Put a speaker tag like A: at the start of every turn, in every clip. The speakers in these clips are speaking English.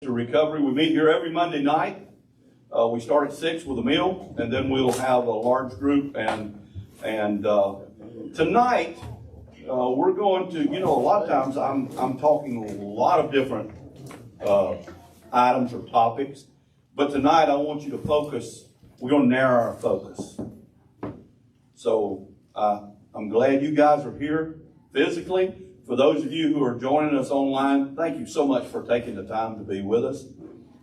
A: To recovery. We meet here every Monday night. We start at 6 with a meal, and then we'll have a large group. And tonight we're going to, a lot of times I'm talking a lot of different items or topics, but tonight I want you to focus. We're going to narrow our focus. So I'm glad you guys are here physically. For those of you who are joining us online, thank you so much for taking the time to be with us.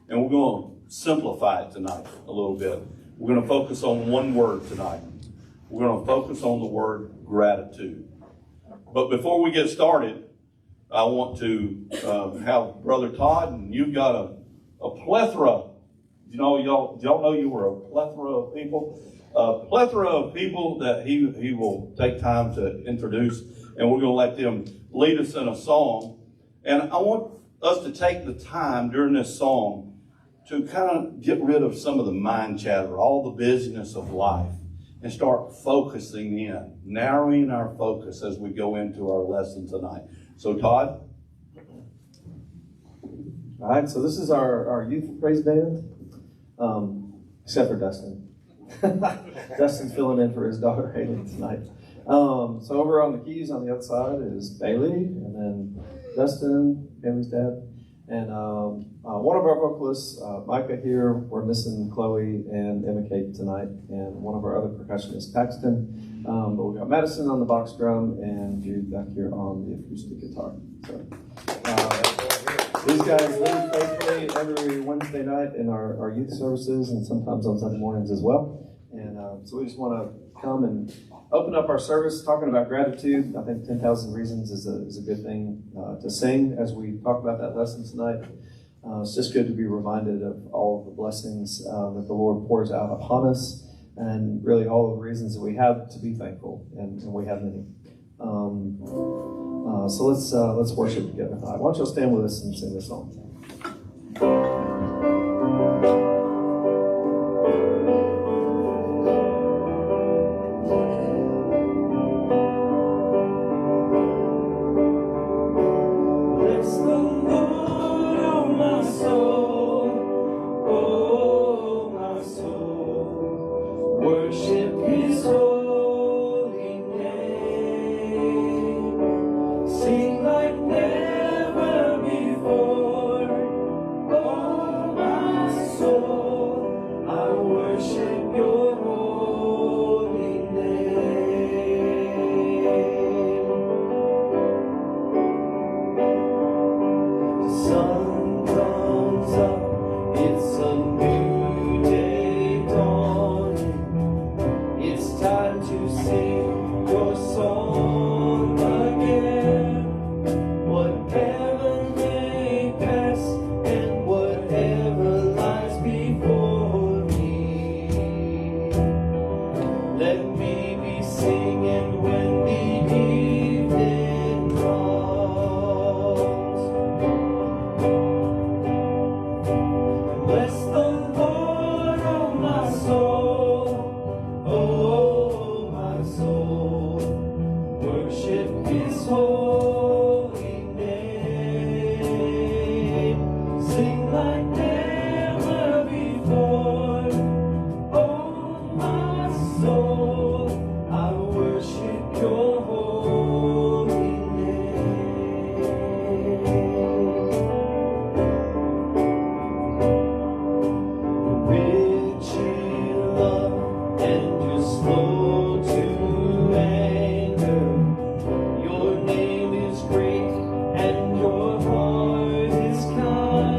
A: And we're going to simplify it tonight a little bit. We're going to focus on one word tonight. We're going to focus on the word gratitude. But before we get started, I want to have Brother Todd, and you've got a plethora. Y'all know you were a plethora of people? A plethora of people that he will take time to introduce, and we're going to let them lead us in a song. And I want us to take the time during this song to kind of get rid of some of the mind chatter, all the busyness of life, and start focusing in, narrowing our focus as we go into our lesson tonight. So, Todd?
B: All right, so this is our youth praise band, except for Dustin. Dustin's filling in for his daughter Haley tonight. So over on the keys on the other side is Bailey, and then Dustin, Haley's dad, and one of our vocalists, Micah here. We're missing Chloe and Emma Kate tonight, and one of our other percussionists, Paxton. But we've got Madison on the box drum and Jude back here on the acoustic guitar. So these guys lead faithfully every Wednesday night in our youth services, and sometimes on Sunday mornings as well. And so we just want to come and open up our service talking about gratitude. I think 10,000 Reasons is a good thing to sing as we talk about that lesson tonight. It's just good to be reminded of all of the blessings that the Lord pours out upon us, and really all of the reasons that we have to be thankful, and we have many. So let's worship together. Why don't you stand with us and sing this song?
C: Your heart is kind.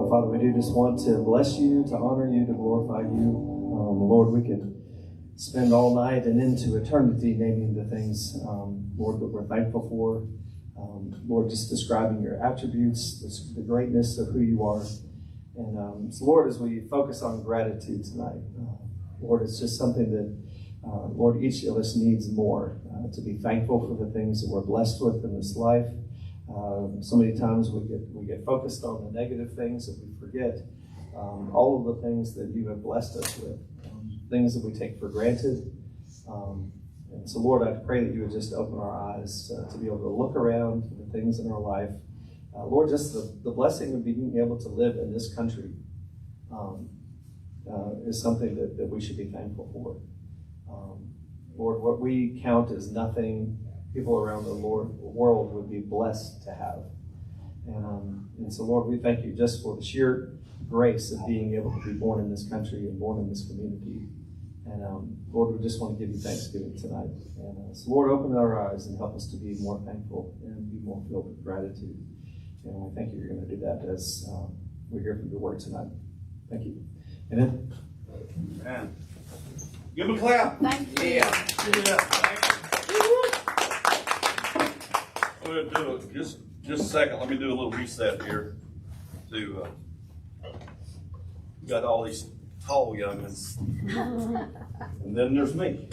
B: Father, we do just want to bless you, to honor you, to glorify you. Lord, we could spend all night and into eternity naming the things, Lord, that we're thankful for. Lord, just describing your attributes, the greatness of who you are. And so, Lord, as we focus on gratitude tonight, Lord, it's just something that, Lord, each of us needs more, to be thankful for the things that we're blessed with in this life. So many times we get focused on the negative things that we forget all of the things that you have blessed us with, things that we take for granted. And so, Lord, I pray that you would just open our eyes to be able to look around at the things in our life. Lord, just the blessing of being able to live in this country is something that we should be thankful for. Lord, what we count as nothing, people around the world would be blessed to have. And so, Lord, we thank you just for the sheer grace of being able to be born in this country and born in this community. And Lord, we just want to give you thanksgiving tonight. And so, Lord, open our eyes and help us to be more thankful and be more filled with gratitude. And we thank you you're going to do that as we hear from your word tonight. Thank you. Amen.
A: Amen. Give him a clap.
C: Thank you.
A: Yeah. Give it up. I'm going to do it just a second. Let me do a little reset here. Got all these tall youngins. And then there's me.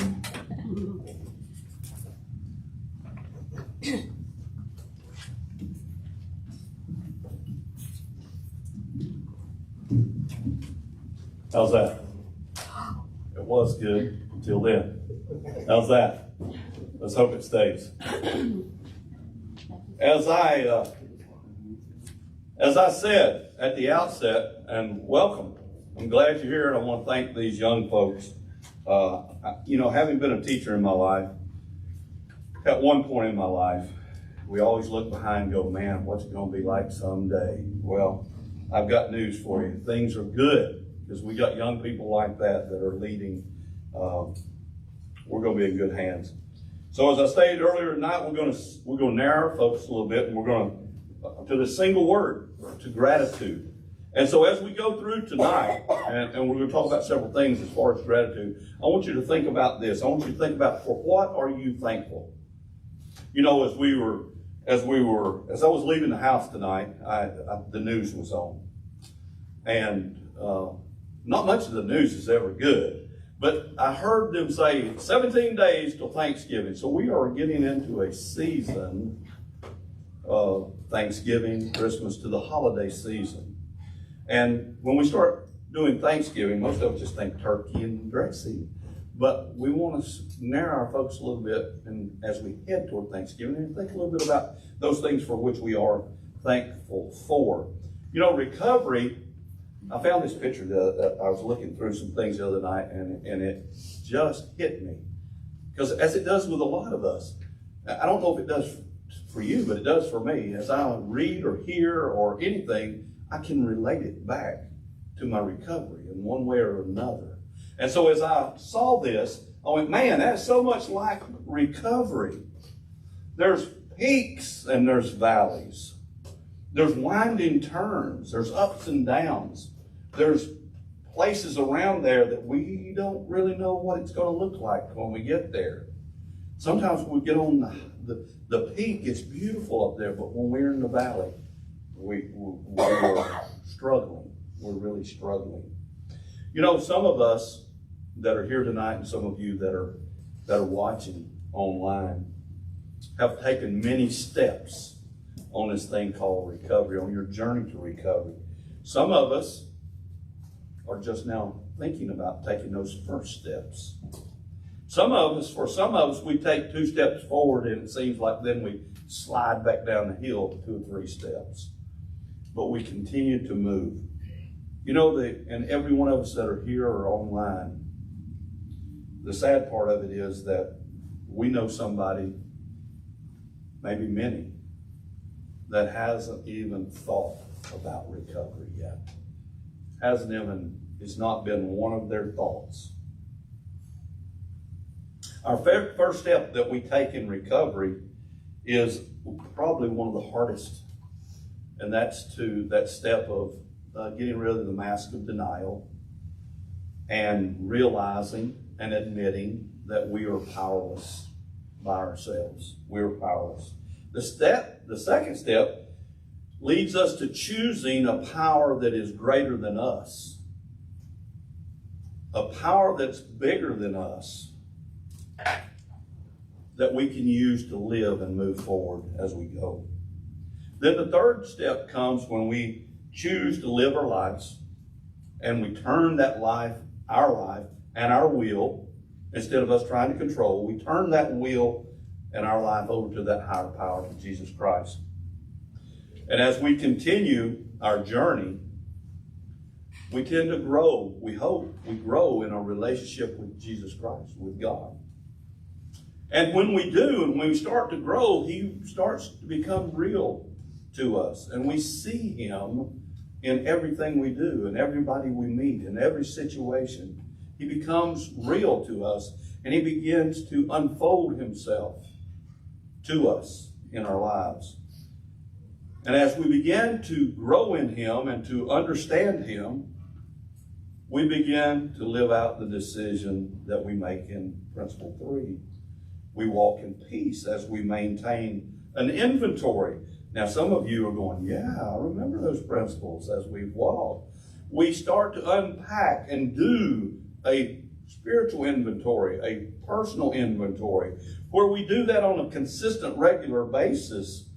A: How's that? It was good until then. How's that? Let's hope it stays. As I said at the outset, and welcome, I'm glad you're here, and I want to thank these young folks. Having been a teacher in my life, at one point in my life, we always look behind and go, man, what's it going to be like someday? Well, I've got news for you. Things are good, because we got young people like that are leading. We're going to be in good hands. So as I stated earlier tonight, we're going to narrow our focus a little bit, and we're going to the single word, to gratitude. And so as we go through tonight, and we're going to talk about several things as far as gratitude, I want you to think about this. I want you to think about, for what are you thankful? You know, as I was leaving the house tonight, the news was on. And not much of the news is ever good. But I heard them say 17 days till Thanksgiving. So we are getting into a season of Thanksgiving, Christmas, to the holiday season. And when we start doing Thanksgiving, most of us just think turkey and dressing. But we want to narrow our focus a little bit, and as we head toward Thanksgiving, and think a little bit about those things for which we are thankful for. You know, recovery, I found this picture that I was looking through some things the other night, and it just hit me. Because as it does with a lot of us, I don't know if it does for you, but it does for me. As I read or hear or anything, I can relate it back to my recovery in one way or another. And so as I saw this, I went, man, that's so much like recovery. There's peaks and there's valleys. There's winding turns. There's ups and downs. There's places around there that we don't really know what it's going to look like when we get there. Sometimes when we get on the peak, it's beautiful up there, but when we're in the valley, we're struggling. We're really struggling. You know, some of us that are here tonight, and some of you that are watching online, have taken many steps on this thing called recovery, on your journey to recovery. Some of us are just now thinking about taking those first steps. For some of us, we take 2 steps forward, and it seems like then we slide back down the hill 2 or 3 steps. But we continue to move. You know, and every one of us that are here or online, the sad part of it is that we know somebody, maybe many, that hasn't even thought about recovery yet. It's not been one of their thoughts. Our first step that we take in recovery is probably one of the hardest, and that's that step of getting rid of the mask of denial and realizing and admitting that we are powerless by ourselves. We're powerless. The second step leads us to choosing a power that is greater than us, a power that's bigger than us, that we can use to live and move forward as we go. Then the third step comes when we choose to live our lives and we turn that life, our life, and our will, instead of us trying to control, we turn that will and our life over to that higher power, to Jesus Christ. And as we continue our journey, we tend to grow. We hope we grow in our relationship with Jesus Christ, with God. And when we do, and when we start to grow, he starts to become real to us. And we see him in everything we do, and everybody we meet, in every situation. He becomes real to us, and he begins to unfold himself to us in our lives. And as we begin to grow in him and to understand him, we begin to live out the decision that we make in Principle 3. We walk in peace as we maintain an inventory. Now, some of you are going, yeah, I remember those principles as we walk. We start to unpack and do a spiritual inventory, a personal inventory, where we do that on a consistent, regular basis.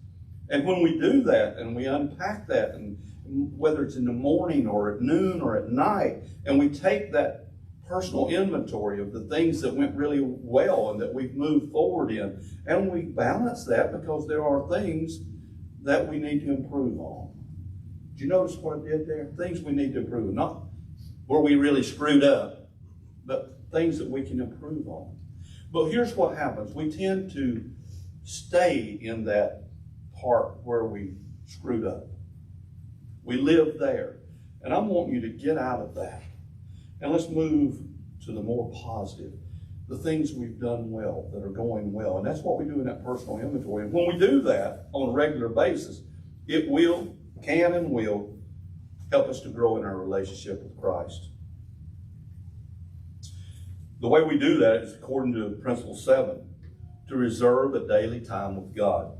A: And when we do that and we unpack that, and whether it's in the morning or at noon or at night, and we take that personal inventory of the things that went really well and that we've moved forward in, and we balance that because there are things that we need to improve on. Did you notice what I did there? Things we need to improve, not where we really screwed up, but things that we can improve on. But here's what happens. We tend to stay in that part where we screwed up. We live there. And I'm wanting you to get out of that. And let's move to the more positive, the things we've done well, that are going well. And that's what we do in that personal inventory. And when we do that on a regular basis, it can and will help us to grow in our relationship with Christ. The way we do that is according to Principle 7, to reserve a daily time with God.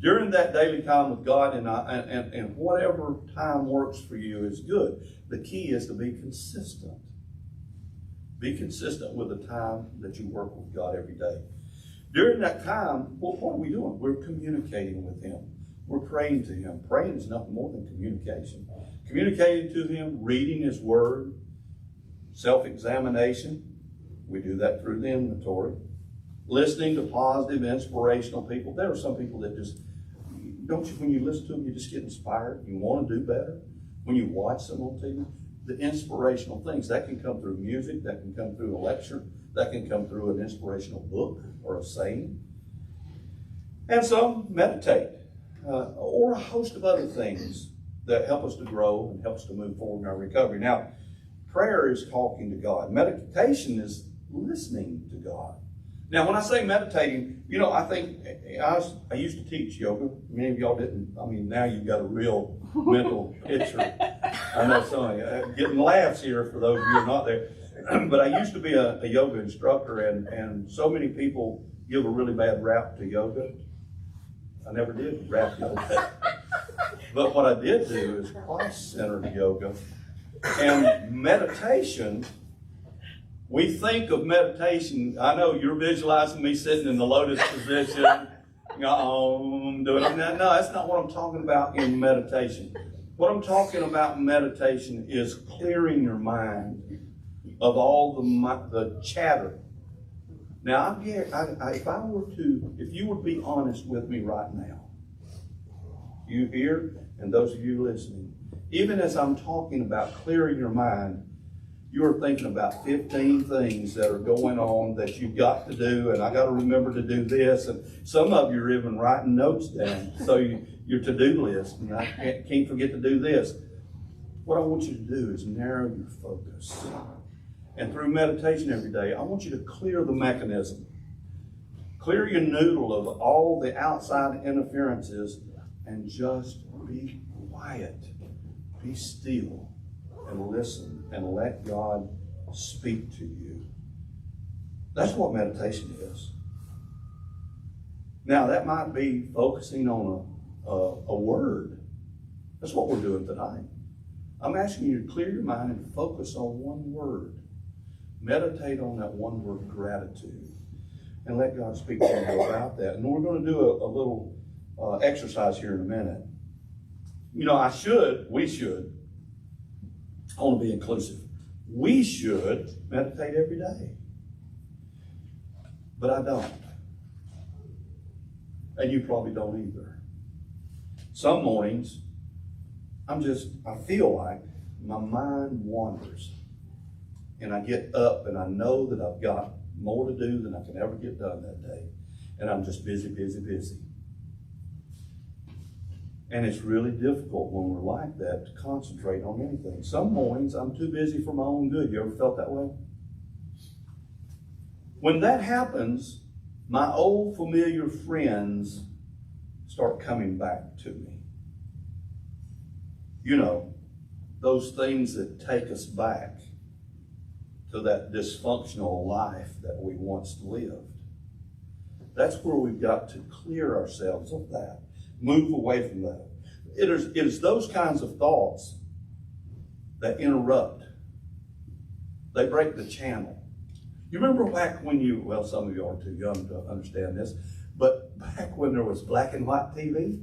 A: During that daily time with God, and whatever time works for you is good. The key is to be consistent. Be consistent with the time that you work with God every day. During that time, well, what are we doing? We're communicating with him. We're praying to him. Praying is nothing more than communication. Communicating to him, reading his word, self-examination. We do that through the inventory. Listening to positive, inspirational people. There are some people that just, don't you, when you listen to them, you just get inspired. You want to do better. When you watch them on TV, the inspirational things, that can come through music, that can come through a lecture, that can come through an inspirational book or a saying. And some meditate, or a host of other things that help us to grow and help us to move forward in our recovery. Now, prayer is talking to God. Meditation is listening to God. Now, when I say meditating, I think I used to teach yoga. Many of y'all didn't. I mean, now you've got a real mental picture. I know some of you getting laughs here for those of you who are not there. But I used to be a yoga instructor, and so many people give a really bad rap to yoga. I never did rap yoga. But what I did do is Christ-centered yoga. And meditation, we think of meditation, I know you're visualizing me sitting in the lotus position, doing that. No, that's not what I'm talking about in meditation. What I'm talking about in meditation is clearing your mind of all the chatter. Now, if you would be honest with me right now, you here and those of you listening, even as I'm talking about clearing your mind, you're thinking about 15 things that are going on that you've got to do, and I got to remember to do this, and some of you are even writing notes down, so your to-do list, and I can't forget to do this. What I want you to do is narrow your focus. And through meditation every day, I want you to clear the mechanism. Clear your noodle of all the outside interferences and just be quiet. be still and listen and let God speak to you. That's what meditation is. Now, that might be focusing on a word. That's what we're doing tonight. I'm asking you to clear your mind and focus on one word. Meditate on that one word, gratitude, and let God speak to you about that. And we're going to do a little exercise here in a minute. You know, we should, I want to be inclusive. We should meditate every day. But I don't. And you probably don't either. Some mornings, I feel like my mind wanders. And I get up and I know that I've got more to do than I can ever get done that day. And I'm just busy, busy, busy. And it's really difficult when we're like that to concentrate on anything. Some mornings I'm too busy for my own good. You ever felt that way? When that happens, my old familiar friends start coming back to me. You know, those things that take us back to that dysfunctional life that we once lived. That's where we've got to clear ourselves of that. Move away from that. It is those kinds of thoughts that interrupt. They break the channel. You remember back when some of you are too young to understand this, but back when there was black and white TV,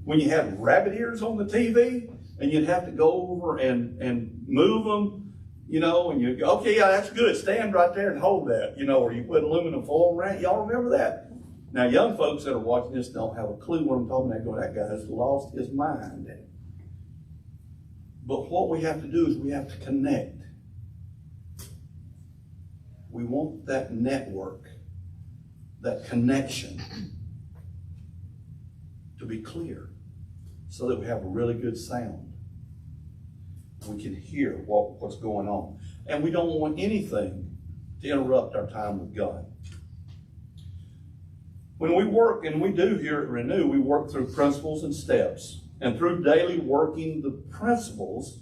A: when you had rabbit ears on the TV, and you'd have to go over and move them, you know, and you go, okay, yeah, that's good. Stand right there and hold that, you know, or you put aluminum foil around it. Y'all remember that? Now, young folks that are watching this don't have a clue what I'm talking about. That guy has lost his mind. But what we have to do is we have to connect. We want that network, that connection to be clear so that we have a really good sound. We can hear what's going on. And we don't want anything to interrupt our time with God. When we work, and we do here at Renew, we work through principles and steps. And through daily working the principles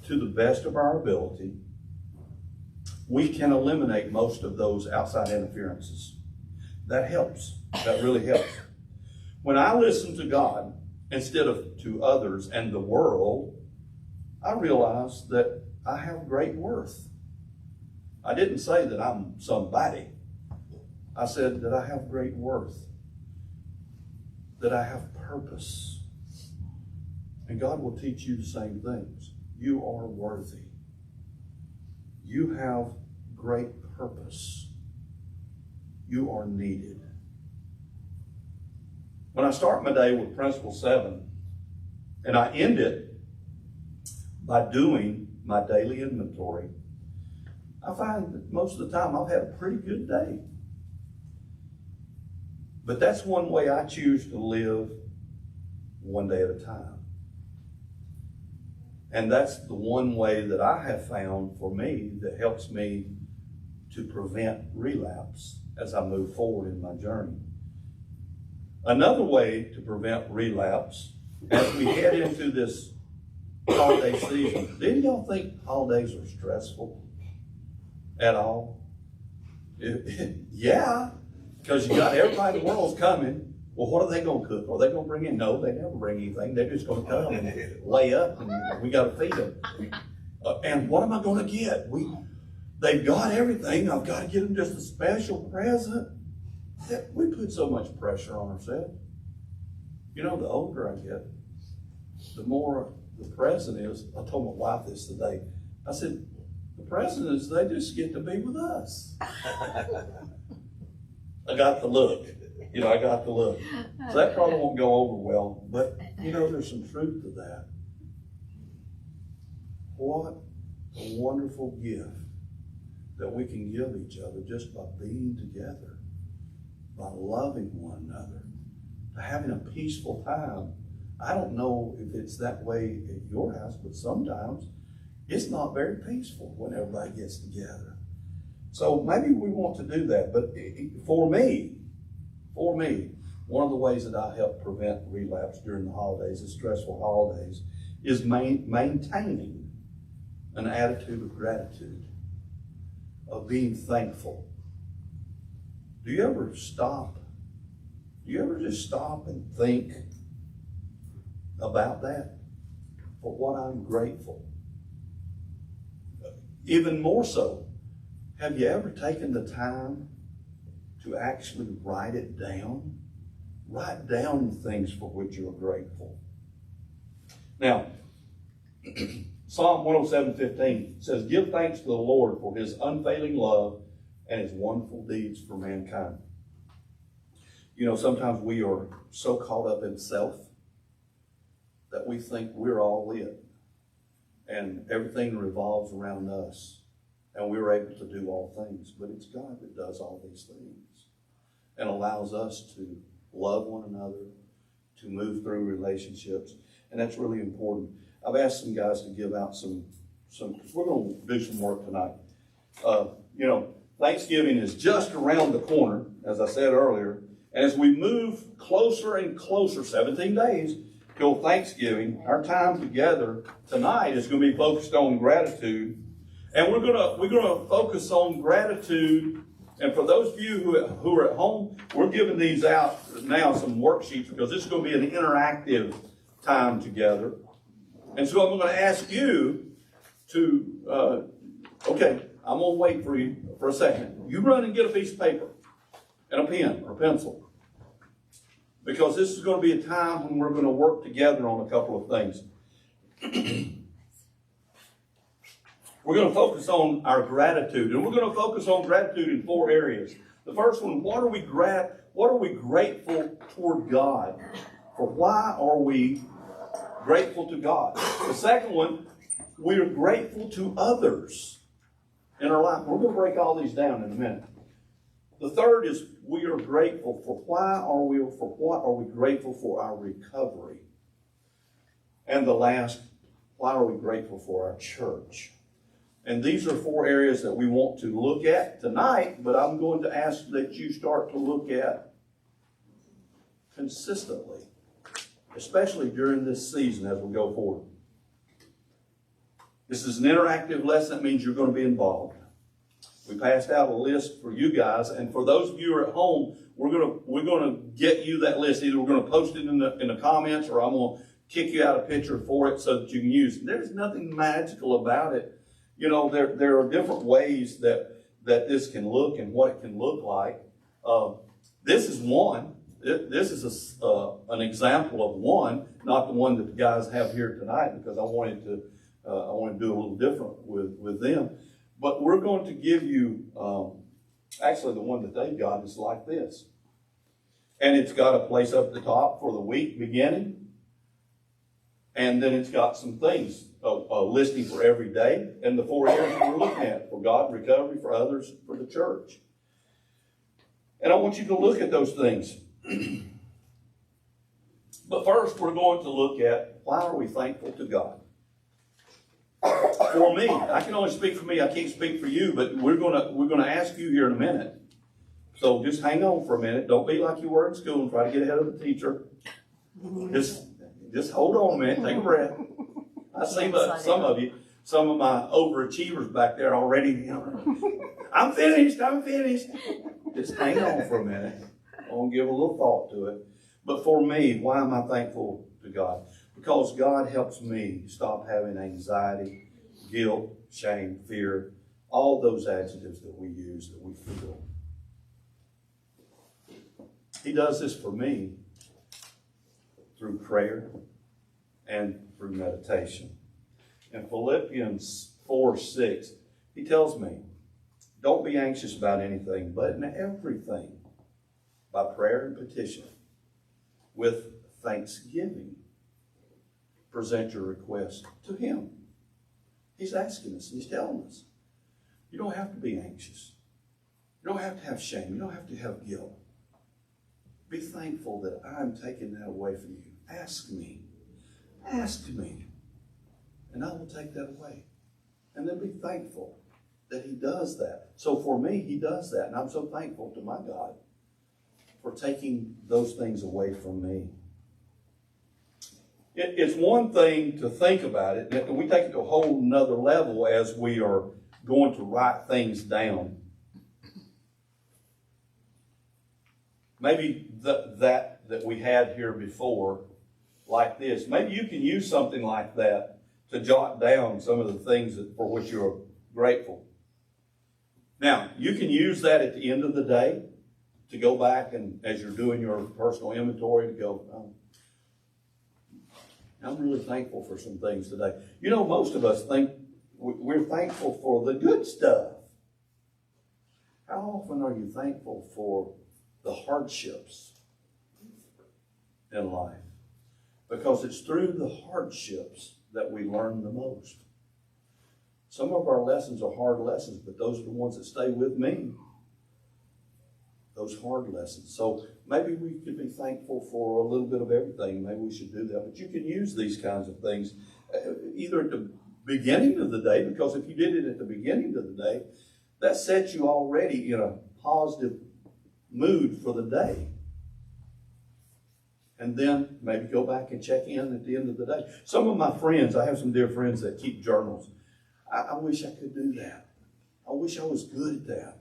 A: to the best of our ability, we can eliminate most of those outside interferences. That helps. That really helps. When I listen to God instead of to others and the world, I realize that I have great worth. I didn't say that I'm somebody. I said that I have great worth, that I have purpose. And God will teach you the same things. You are worthy. You have great purpose. You are needed. When I start my day with Principle 7, and I end it by doing my daily inventory, I find that most of the time I've had a pretty good day. But that's one way I choose to live one day at a time. And that's the one way that I have found for me that helps me to prevent relapse as I move forward in my journey. Another way to prevent relapse as we head into this holiday season. Didn't y'all think holidays are stressful at all? Yeah. Because you got everybody in the world's coming. Well, what are they going to cook? Are they going to bring in? No, they never bring anything. They're just going to come and lay up, and we got to feed them. And what am I going to get? They've got everything. I've got to get them just a special present. We put so much pressure on ourselves. You know, the older I get, the more the present is. I told my wife this today. I said, the present is they just get to be with us. I got the look. You know, I got the look. So that probably won't go over well, but you know, there's some truth to that. What a wonderful gift that we can give each other just by being together, by loving one another, by having a peaceful time. I don't know if it's that way at your house, but sometimes it's not very peaceful when everybody gets together. So maybe we want to do that, but for me, one of the ways that I help prevent relapse during the holidays, the stressful holidays, is maintaining an attitude of gratitude, of being thankful. Do you ever stop? Do you ever just stop and think about that? For what I'm grateful. Even more so, have you ever taken the time to actually write it down? Write down the things for which you're grateful. Now, Psalm 107:15 says, "Give thanks to the Lord for his unfailing love and his wonderful deeds for mankind." You know, sometimes we are so caught up in self that we think we're all it and everything revolves around us and we're able to do all things. But it's God that does all these things and allows us to love one another, to move through relationships, and that's really important. I've asked some guys to give out some we're going to do some work tonight. You know, Thanksgiving is just around the corner, as I said earlier, and as we move closer and closer, 17 days till Thanksgiving, our time together tonight is going to be focused on gratitude, and we're going to focus on gratitude. And for those of you who are at home, we're giving these out now, some worksheets, because this is going to be an interactive time together. And so I'm going to ask you to, okay, I'm going to wait for you for a second. You run and get a piece of paper and a pen or a pencil. Because this is going to be a time when we're going to work together on a couple of things. We're going to focus on our gratitude, and we're going to focus on gratitude in 4 areas. The first one, what are we grateful toward God? For why are we grateful to God? The second one, we are grateful to others in our life. We're going to break all these down in a minute. The third is we are grateful for what are we grateful for our recovery? And the last, why are we grateful for our church? And these are 4 areas that we want to look at tonight, but I'm going to ask that you start to look at consistently, especially during this season as we go forward. This is an interactive lesson. That means you're going to be involved. We passed out a list for you guys, and for those of you who are at home, we're going to get you that list. Either we're going to post it in the comments, or I'm going to kick you out a picture for it so that you can use it. There's nothing magical about it. You know, there are different ways that this can look and what it can look like. This is one. This is an example of one, not the one that the guys have here tonight, because I wanted to do a little different with them. But we're going to give you, actually the one that they've got is like this. And it's got a place up at the top for the week beginning. And then it's got some things, a listing for every day, and the 4 areas that we're looking at: for God, recovery, for others, for the church. And I want you to look at those things. But first, we're going to look at, why are we thankful to God? For me, I can only speak for me. I can't speak for you, but we're going to ask you here in a minute. So just hang on for a minute. Don't be like you were in school and try to get ahead of the teacher. Just hold on a minute. Take a breath. I see some of you, some of my overachievers back there already. You know, I'm finished. Just hang on for a minute. I want to give a little thought to it. But for me, why am I thankful to God? Because God helps me stop having anxiety, guilt, shame, fear, all those adjectives that we use, that we feel. He does this for me through prayer and through meditation. In Philippians 4:6, he tells me, don't be anxious about anything, but in everything, by prayer and petition, with thanksgiving, present your request to him. He's asking us, he's telling us, you don't have to be anxious. You don't have to have shame. You don't have to have guilt. Be thankful that I'm taking that away from you. Ask me, and I will take that away. And then be thankful that he does that. So for me, he does that, and I'm so thankful to my God for taking those things away from me. It's one thing to think about it, and we take it to a whole nother level as we are going to write things down. Maybe that we had here before, like this, maybe you can use something like that to jot down some of the things for which you're grateful. Now, you can use that at the end of the day to go back and as you're doing your personal inventory to go, oh, I'm really thankful for some things today. You know, most of us think we're thankful for the good stuff. How often are you thankful for the hardships in life? Because it's through the hardships that we learn the most. Some of our lessons are hard lessons, but those are the ones that stay with me. Those hard lessons. So maybe we could be thankful for a little bit of everything. Maybe we should do that. But you can use these kinds of things either at the beginning of the day, because if you did it at the beginning of the day, that sets you already in a positive mood for the day. And then maybe go back and check in at the end of the day. Some of my friends, I have some dear friends that keep journals. I wish I could do that. I wish I was good at that.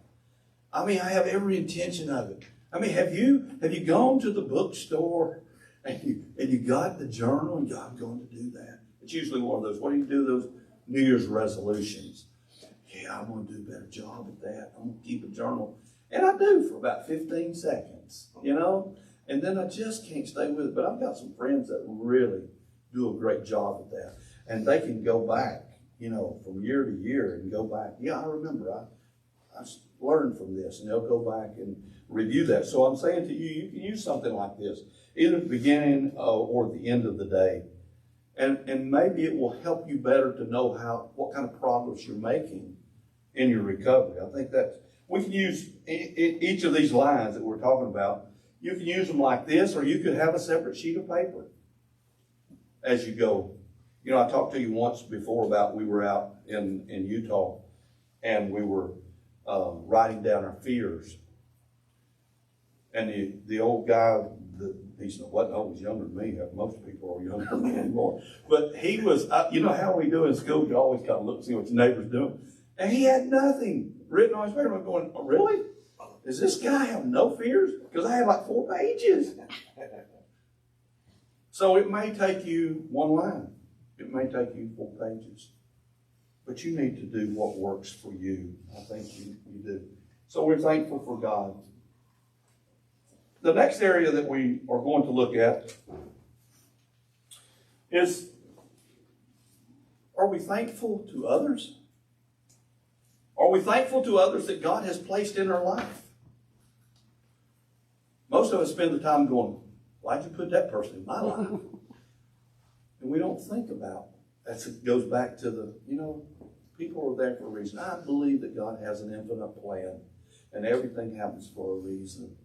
A: I mean, I have every intention of it. I mean, have you gone to the bookstore and you got the journal and you go, I'm going to do that? It's usually one of those, what do you do, those New Year's resolutions? Yeah, I'm going to do a better job at that. I'm going to keep a journal. And I do for about 15 seconds, you know? And then I just can't stay with it. But I've got some friends that really do a great job at that. And they can go back, you know, from year to year and go back. Yeah, I remember. I learned from this. And they'll go back and review that. So I'm saying to you, you can use something like this, either at the beginning or the end of the day. And maybe it will help you better to know what kind of progress you're making in your recovery. I think that we can use each of these lines that we're talking about. You can use them like this, or you could have a separate sheet of paper as you go. You know, I talked to you once before about we were out in Utah and we were writing down our fears. And the old guy, he wasn't always younger than me. Most people are younger than me anymore. But he was, you know how we do in school, you always kind of look and see what your neighbor's doing. And he had nothing written on his paper. I'm going, oh, really? Does this guy have no fears? Because I had like 4 pages. So it may take you one line. It may take you 4 pages. But you need to do what works for you. I think you do. So we're thankful for God. The next area that we are going to look at is, are we thankful to others? Are we thankful to others that God has placed in our life? Most of us spend the time going, why'd you put that person in my life? And we don't think about that. It goes back to the, you know, people are there for a reason. I believe that God has an infinite plan and everything happens for a reason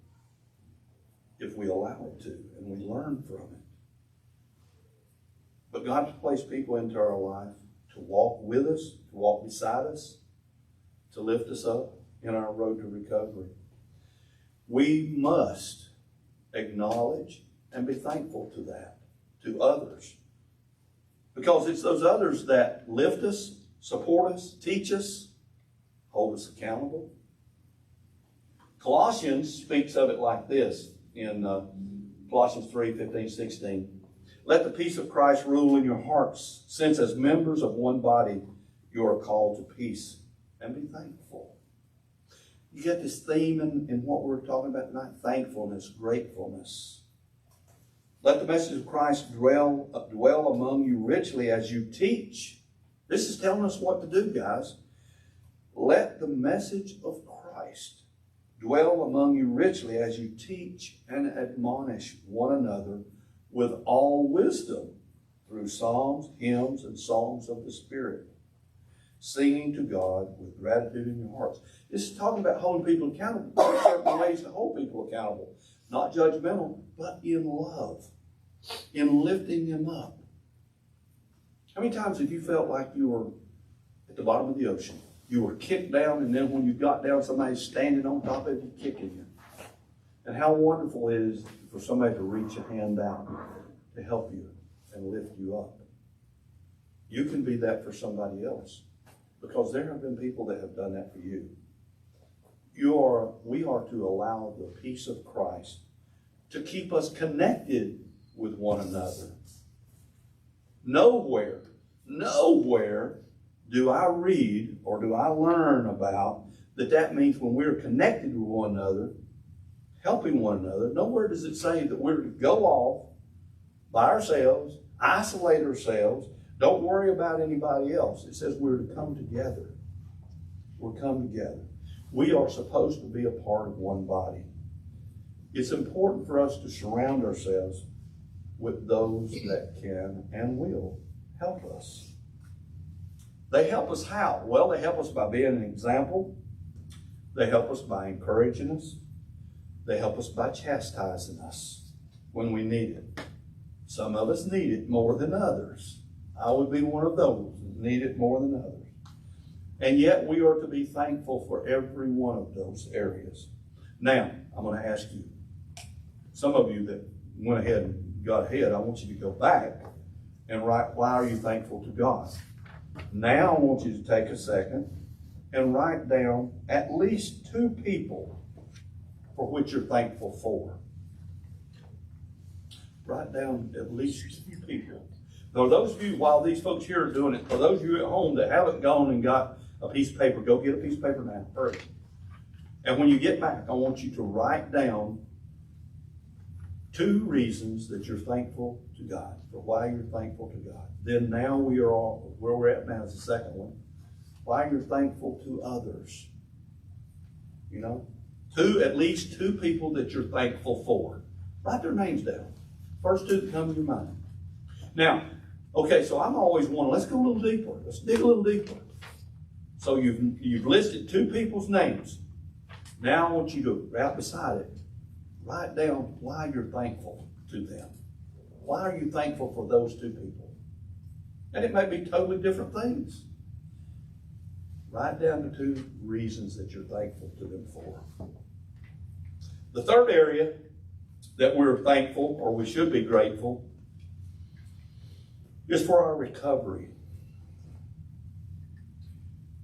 A: if we allow it to and we learn from it. But God has placed people into our life to walk with us, to walk beside us, to lift us up in our road to recovery. We must acknowledge and be thankful to that, to others. Because it's those others that lift us, support us, teach us, hold us accountable. Colossians speaks of it like this in Colossians 3:15-16. Let the peace of Christ rule in your hearts, since as members of one body you are called to peace, and be thankful. You get this theme in what we're talking about tonight, thankfulness, gratefulness. Let the message of Christ dwell among you richly as you teach. This is telling us what to do, guys. Let the message of Christ dwell among you richly as you teach and admonish one another with all wisdom through psalms, hymns, and songs of the Spirit, singing to God with gratitude in your hearts. This is talking about holding people accountable. There are certain ways to hold people accountable. Not judgmental, but in love, in lifting them up. How many times have you felt like you were at the bottom of the ocean? You were kicked down, and then when you got down, somebody's standing on top of you, kicking you. And how wonderful it is for somebody to reach a hand out to help you and lift you up. You can be that for somebody else, because there have been people that have done that for you. We are to allow the peace of Christ to keep us connected with one another. Nowhere do I read or do I learn about that means when we're connected with one another, helping one another, nowhere does it say that we're to go off by ourselves, isolate ourselves, don't worry about anybody else. It says we're to come together. We're come together. We are supposed to be a part of one body. It's important for us to surround ourselves with those that can and will help us. They help us how? Well, they help us by being an example. They help us by encouraging us. They help us by chastising us when we need it. Some of us need it more than others. I would be one of those that need it more than others. And yet we are to be thankful for every one of those areas. Now, I'm going to ask you, some of you that went ahead and got ahead, I want you to go back and write, why are you thankful to God? Now I want you to take a second and write down at least 2 people for which you're thankful for. Write down at least 2 people. Now, those of you, while these folks here are doing it, for those of you at home that haven't gone and got a piece of paper, go get a piece of paper now, hurry. And when you get back, I want you to write down 2 reasons that you're thankful to God, for why you're thankful to God. Then now we are all, where we're at now is the second one, why you're thankful to others. You know, at least 2 people that you're thankful for. Write their names down. First 2 that come to your mind. Now, okay, so I'm always one, let's go a little deeper. Let's dig a little deeper. So you've listed 2 people's names. Now I want you to, right beside it, write down why you're thankful to them. Why are you thankful for those 2 people? And it may be totally different things. Write down the 2 reasons that you're thankful to them for. The third area that we're thankful, or we should be grateful, is for our recovery.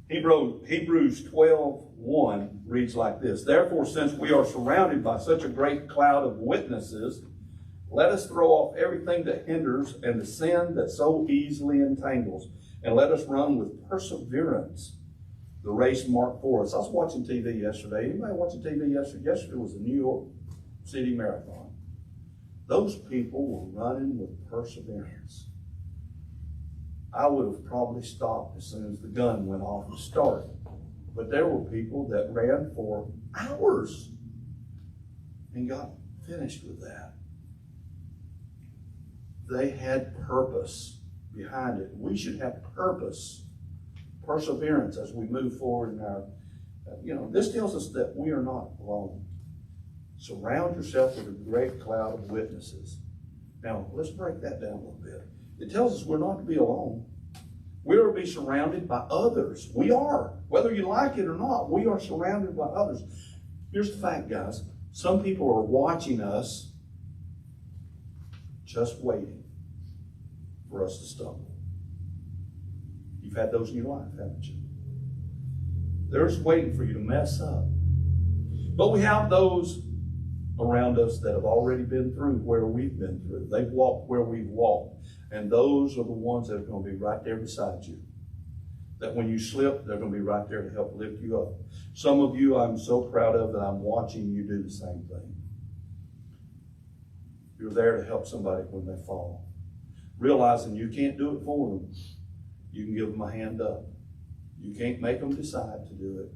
A: Hebrews 12:1 reads like this: Therefore, since we are surrounded by such a great cloud of witnesses, let us throw off everything that hinders and the sin that so easily entangles, and let us run with perseverance the race marked for us. I was watching TV yesterday. Anybody watching TV yesterday? Yesterday was the New York City Marathon. Those people were running with perseverance. I would have probably stopped as soon as the gun went off and started. But there were people that ran for hours and got finished with that. They had purpose behind it. We should have purpose, perseverance as we move forward in our, this tells us that we are not alone. Surround yourself with a great cloud of witnesses. Now, let's break that down a little bit. It tells us we're not to be alone. We are to be surrounded by others. We are. Whether you like it or not, we are surrounded by others. Here's the fact, guys. Some people are watching us, just waiting for us to stumble. You've had those in your life, haven't you? They're just waiting for you to mess up. But we have those around us that have already been through where we've been through. They've walked where we've walked. And those are the ones that are going to be right there beside you. That when you slip, they're going to be right there to help lift you up. Some of you I'm so proud of that I'm watching you do the same thing. You're there to help somebody when they fall. Realizing you can't do it for them. You can give them a hand up. You can't make them decide to do it,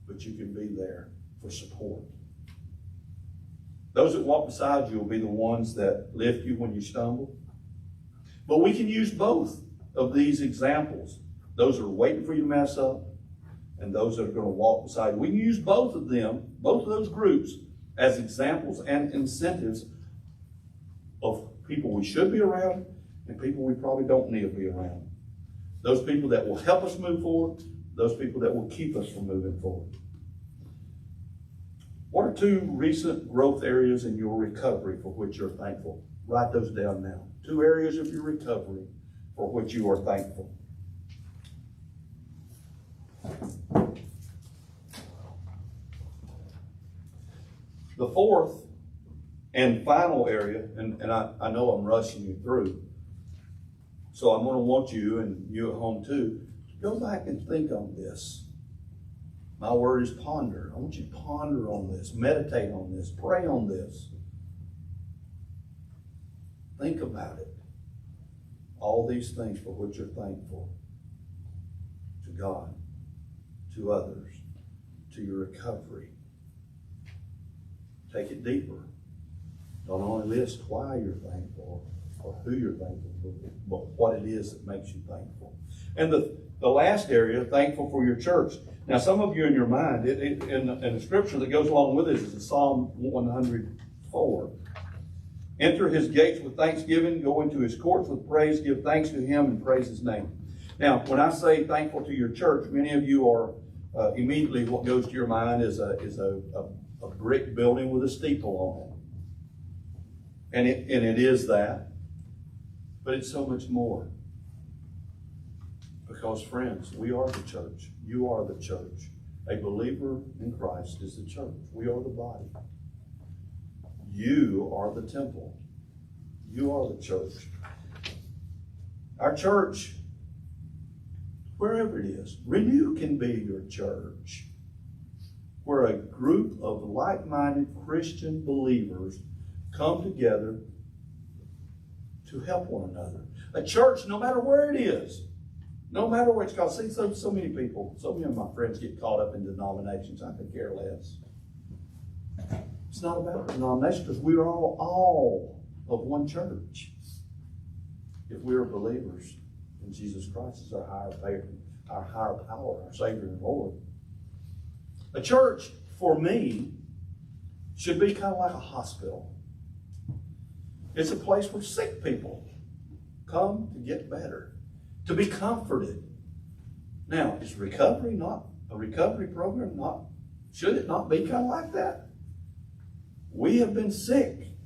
A: but you can be there for support. Those that walk beside you will be the ones that lift you when you stumble. But we can use both of these examples. Those that are waiting for you to mess up and those that are going to walk beside you. We can use both of them, both of those groups, as examples and incentives of people we should be around and people we probably don't need to be around. Those people that will help us move forward, those people that will keep us from moving forward. What are 2 recent growth areas in your recovery for which you're thankful? Write those down now. 2 areas of your recovery for which you are thankful. The fourth and final area, and I know I'm rushing you through, so I'm going to want you, and you at home too, to go back and think on this. My word is ponder. I want you to ponder on this, meditate on this, pray on this. Think about it. All these things for which you're thankful to God, to others, to your recovery. Take it deeper. Don't only list why you're thankful or who you're thankful for, but what it is that makes you thankful. And the last area, thankful for your church. Now, some of you in your mind, in the scripture that goes along with it is Psalm 104. Enter his gates with thanksgiving, go into his courts with praise, give thanks to him and praise his name. Now, when I say thankful to your church, many of you are immediately what goes to your mind is a brick building with a steeple on it. And it is that, but it's so much more. Because friends, we are the church. You are the church. A believer in Christ is the church. We are the body. You are the temple. You are the church. Our church, wherever it is, Renew can be your church. Where a group of like-minded Christian believers come together to help one another. A church, no matter where it is, no matter where it's called. See, so many people, so many of my friends get caught up in denominations. I could care less. It's not about denomination because we are all of one church. If we are believers in Jesus Christ as our higher power, our Savior and Lord. A church, for me, should be kind of like a hospital. It's a place where sick people come to get better, to be comforted. Now, is recovery not a recovery program? Should it not be kind of like that? We have been sick.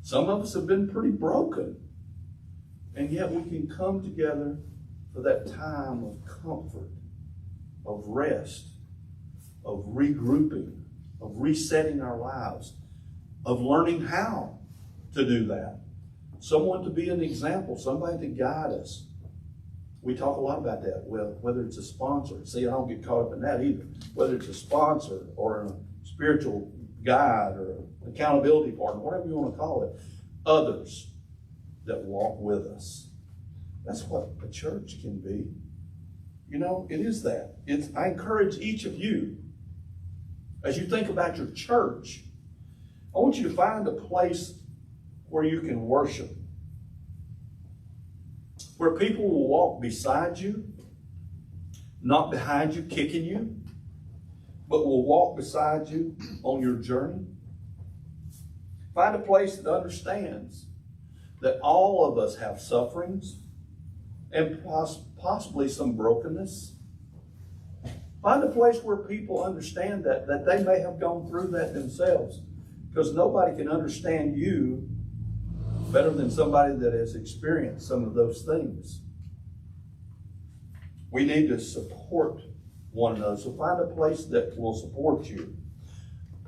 A: Some of us have been pretty broken. And yet we can come together for that time of comfort, of rest, of regrouping, of resetting our lives, of learning how to do that. Someone to be an example, somebody to guide us. We talk a lot about that. Well, whether it's a sponsor. See, I don't get caught up in that either. Whether it's a sponsor or a spiritual guide or an accountability partner, whatever you want to call it. Others that walk with us. That's what a church can be. You know, it is that. I encourage each of you, as you think about your church, I want you to find a place where you can worship. Where people will walk beside you, not behind you, kicking you, but will walk beside you on your journey. Find a place that understands that all of us have sufferings and possibly some brokenness. Find a place where people understand that they may have gone through that themselves, because nobody can understand you better than somebody that has experienced some of those things. We need to support one another. So find a place that will support you,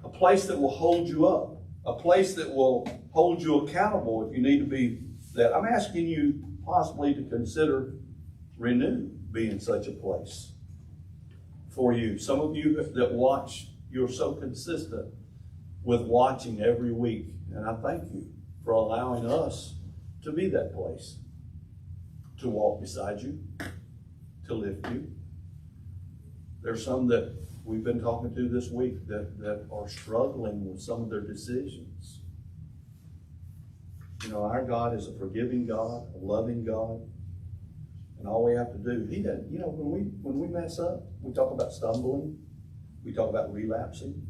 A: a place that will hold you up, a place that will hold you accountable if you need to be that. I'm asking you possibly to consider Renew being such a place for you. Some of you that watch, you're so consistent with watching every week, and I thank you for allowing us to be that place, to walk beside you, to lift you. There's some that we've been talking to this week that are struggling with some of their decisions. You know, our God is a forgiving God, a loving God, and all we have to do, He doesn't, you know, when we mess up, we talk about stumbling, we talk about relapsing.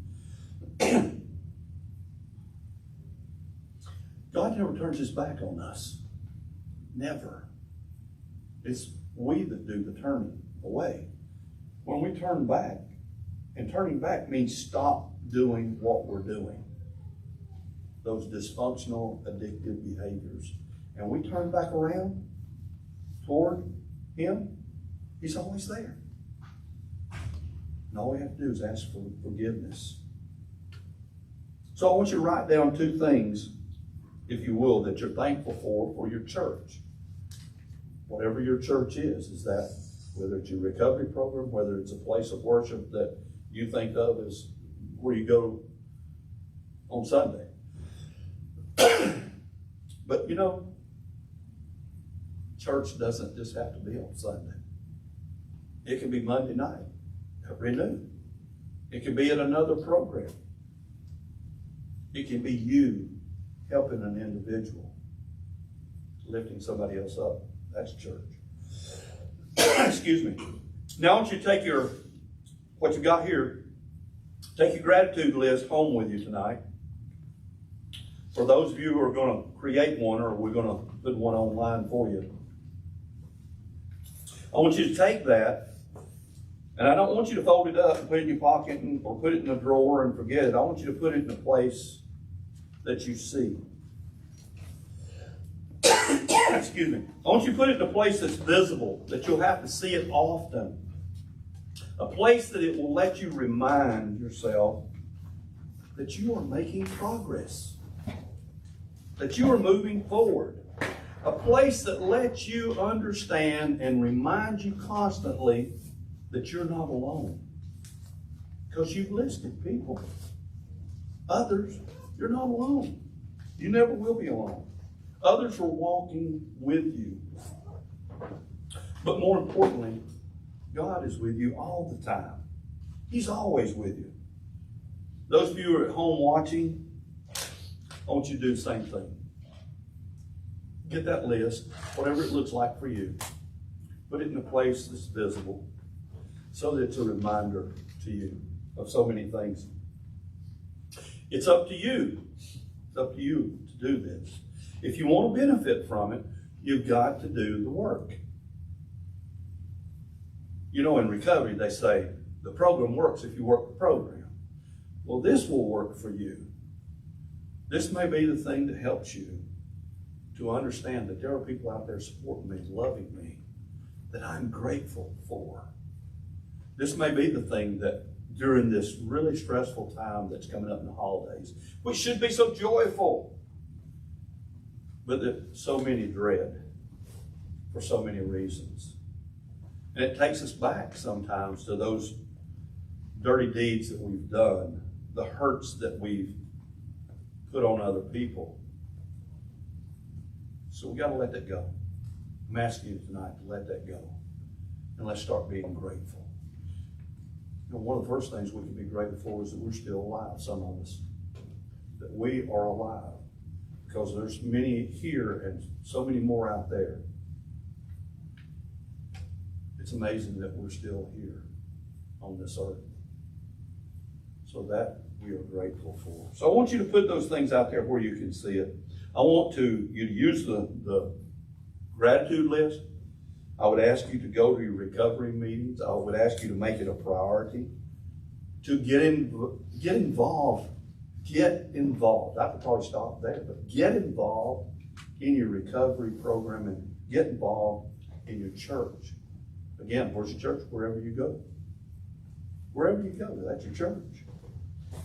A: God never turns His back on us. Never. It's we that do the turning away. When we turn back, and turning back means stop doing what we're doing. those dysfunctional, addictive behaviors, and we turn back around toward Him, He's always there. And all we have to do is ask for forgiveness. So I want you to write down 2 things, if you will, that you're thankful for your church. Whatever your church is that whether it's your recovery program, whether it's a place of worship that you think of as where you go on Sunday. But you know, church doesn't just have to be on Sunday. It can be Monday night at Renew. It can be at another program. It can be you helping an individual, lifting somebody else up. That's church. Excuse me. Now I want you to take what you got here, take your gratitude list home with you tonight. For those of you who are going to create one, or we're going to put one online for you, I want you to take that, and I don't want you to fold it up and put it in your pocket or put it in a drawer and forget it. I want you to put it in a place that you see. Excuse me. I want you to put it in a place that's visible, that you'll have to see it often. A place that it will let you remind yourself that you are making progress, that you are moving forward. A place that lets you understand and reminds you constantly that you're not alone. Because you've listed people. Others, you're not alone. You never will be alone. Others are walking with you. But more importantly, God is with you all the time. He's always with you. Those of you who are at home watching, I want you to do the same thing. Get that list, whatever it looks like for you. Put it in a place that's visible so that it's a reminder to you of so many things. It's up to you. It's up to you to do this. If you want to benefit from it, you've got to do the work. You know, in recovery, they say the program works if you work the program. Well, this will work for you. This may be the thing that helps you to understand that there are people out there supporting me, loving me, that I'm grateful for. This may be the thing that during this really stressful time that's coming up in the holidays, which should be so joyful, but that so many dread for so many reasons. And it takes us back sometimes to those dirty deeds that we've done, the hurts that we've put on other people. So we got to let that go. I'm asking you tonight to let that go. And let's start being grateful. You know, one of the first things we can be grateful for is that we're still alive, some of us. That we are alive. Because there's many here and so many more out there. It's amazing that we're still here on this earth. So that we are grateful for. So I want you to put those things out there where you can see it. I want you to use the gratitude list. I would ask you to go to your recovery meetings. I would ask you to make it a priority to get involved. Get involved. I could probably stop there, but get involved in your recovery program and get involved in your church. Again, where's your church? Wherever you go. Wherever you go, that's your church.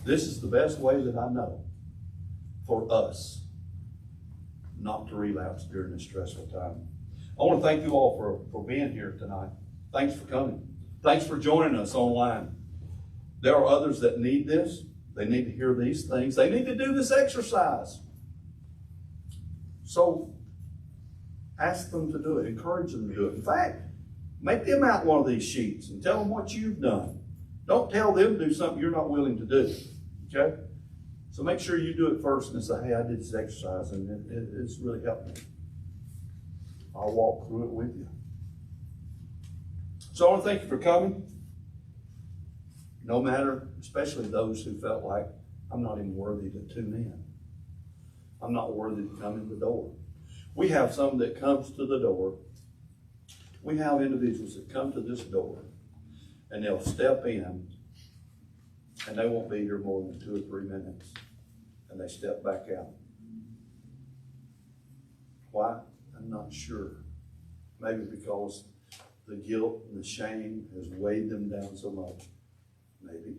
A: This is the best way that I know for us not to relapse during this stressful time. I want to thank you all for being here tonight. Thanks for coming. Thanks for joining us online. There are others that need this. They need to hear these things. They need to do this exercise. So ask them to do it. Encourage them to do it. In fact, make them out one of these sheets and tell them what you've done. Don't tell them to do something you're not willing to do. Okay? So make sure you do it first and say, hey, I did this exercise and it's really helped me. I'll walk through it with you. So I want to thank you for coming. No matter, especially those who felt like, I'm not even worthy to tune in. I'm not worthy to come in the door. We have some that comes to the door. We have individuals that come to this door and they'll step in and they won't be here more than 2 or 3 minutes. and they step back out. Why? I'm not sure. Maybe because the guilt and the shame has weighed them down so much. Maybe.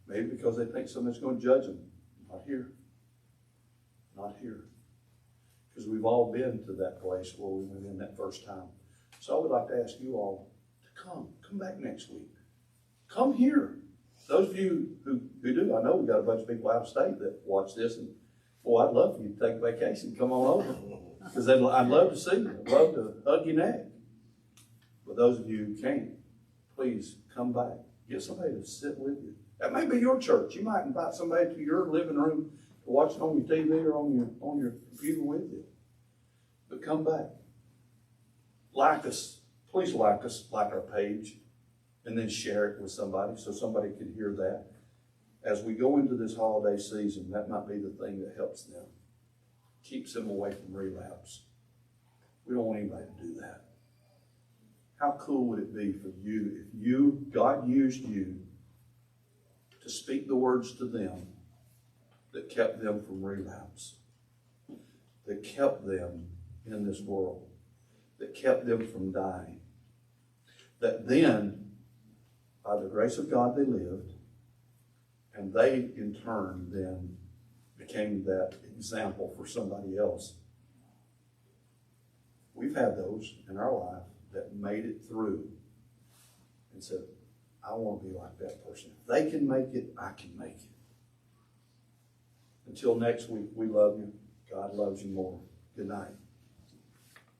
A: Maybe because they think someone's going to judge them. Not here. Not here. Because we've all been to that place where we went in that first time. So I would like to ask you all to come. Come back next week. Come here. Those of you who do, I know we've got a bunch of people out of state that watch this, and boy, I'd love for you to take a vacation. Come on over. Because I'd love to see you. I'd love to hug your neck. But those of you who can't, please come back. Get somebody to sit with you. That may be your church. You might invite somebody to your living room to watch it on your TV or on your computer with you. But come back. Like us. Please like us. Like our page. And then share it with somebody so somebody can hear that. As we go into this holiday season, that might be the thing that helps them. Keeps them away from relapse. We don't want anybody to do that. How cool would it be for you if God used you to speak the words to them that kept them from relapse, that kept them in this world, that kept them from dying, that then, by the grace of God, they lived, and they in turn then became that example for somebody else. We've had those in our life that made it through and said, I want to be like that person. If they can make it, I can make it. Until next week, we love you. God loves you more. Good night.